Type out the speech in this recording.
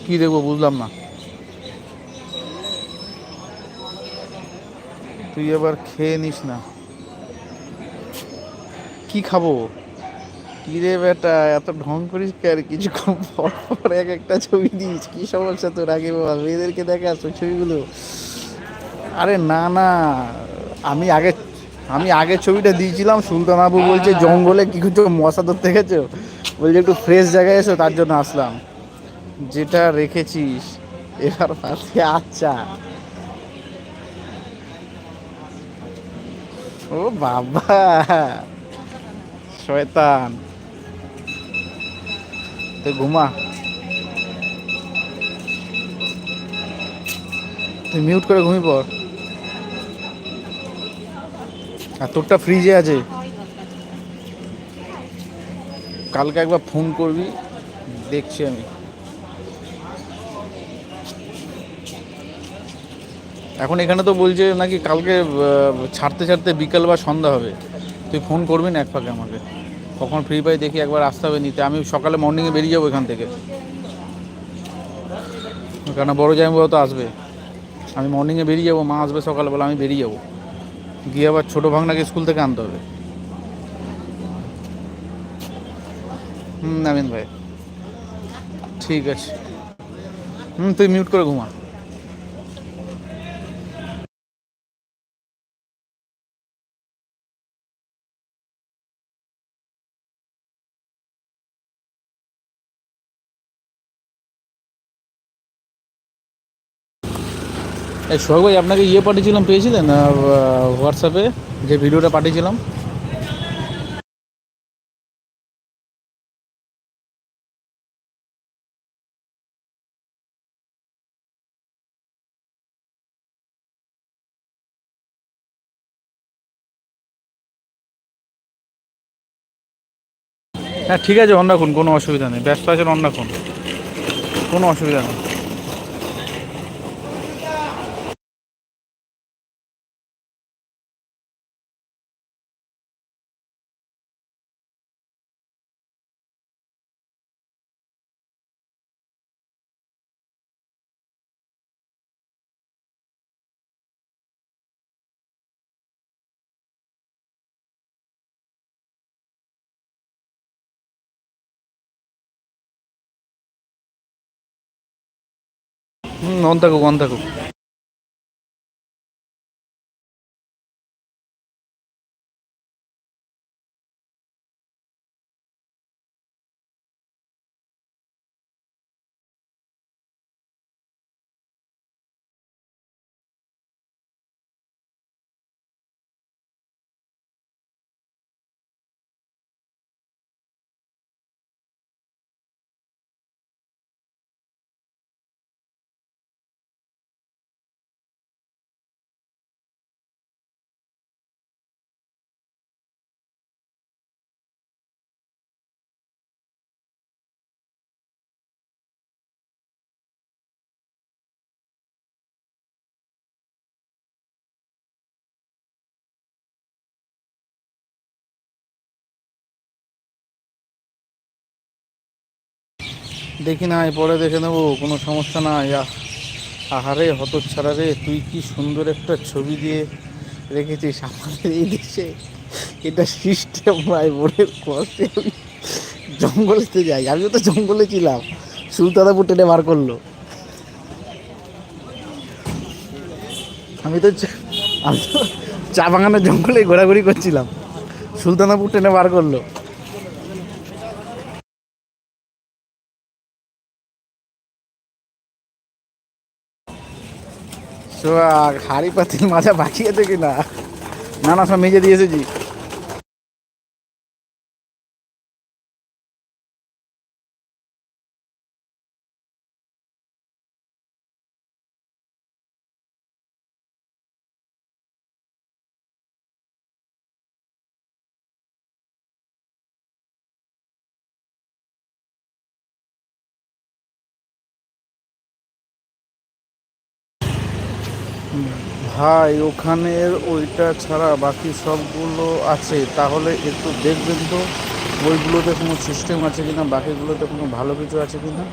কি দেখবো বুঝলাম না। তুই এবার খেয়ে নিস না। কি খাবো? কি রে বেটা, এত ঢং করিস কে? আর কিছুক্ষণ পর পর এক একটা ছবি দিস, কি সমস্যা তোর? আগে বল, মেয়েদেরকে দেখাস ওই ছবিগুলো? আরে না না, আমি আগে আমি আগের ছবিটা দিয়েছিলাম। সুলতান আবু বলছে জঙ্গলে কি কিছু মশা ধরতে গেছো, বলছে একটু ফ্রেশ জায়গায় এসো, তার জন্য আসলাম। যেটা রেখেছিস এবার পাশে। আচ্ছা। ও বাবা, শয়তান। তুই ঘুমা, তুই মিউট করে ঘুমিয়ে পড়। আর তোরটা ফ্রিজে আছে, কালকে একবার ফোন করবি, দেখছি আমি। এখন এখানে তো বলছে নাকি কালকে ছাড়তে ছাড়তে বিকেল বা সন্ধ্যা হবে। তুই ফোন করবি না এক ফাঁকে আমাকে, কখন ফ্রি পাই দেখি, একবার আসতে হবে নিতে। আমি সকালে মর্নিংয়ে বেরিয়ে যাবো এখান থেকে, কেন বড়ো জামাইবাবু তো আসবে। আমি মর্নিংয়ে বেরিয়ে যাবো, মা আসবে সকালবেলা, আমি বেরিয়ে যাবো, গিয়ে আবার ছোটো ভাগনাকে স্কুল থেকে আনতে হবে। নামিন ভাই, ঠিক আছে। তুই মিউট করে ঘুমা। এই সোহাগ ভাই, আপনাকে ইয়ে পাঠিয়েছিলাম, পেয়েছিলেন হোয়াটসঅ্যাপে যে ভিডিওটা পাঠিয়েছিলাম? হ্যাঁ ঠিক আছে, অন রাখুন, কোনো অসুবিধা নেই। ব্যস্ত আছেন, অন রাখুন, কোনো অসুবিধা নেই। অন থাকুক, অন থাকুক। দেখি না, পরে দেখে নেবো, কোনো সমস্যা নাই। আহারে হতচ্ছাড়া রে, তুই কি সুন্দর একটা ছবি দিয়ে রেখেছিস আমাদের এই দেশে। এটা সিস্টেম ভাই, বোনের কষ্টে আমি জঙ্গলেতে যাই। আমিও তো জঙ্গলে ছিলাম, সুলতানাপুর টেনে বার করলো। আমি তো আমি তো চা বাগানের জঙ্গলে ঘোরাঘুরি করছিলাম, সুলতানাপুর টেনে বার করলো। তো হাড়ি পাতিল মাজা বাকি আছে কিনা? না না, সব মেজে দিয়ে এসেছি। ভাই ওখানের ওইটা ছাড়া বাকি সবগুলো আছে, তাহলে একটু দেখবেন তো ওইগুলোতে কোনো সিস্টেম আছে কিনা, বাকিগুলোতে কোনো ভালো কিছু আছে কিনা।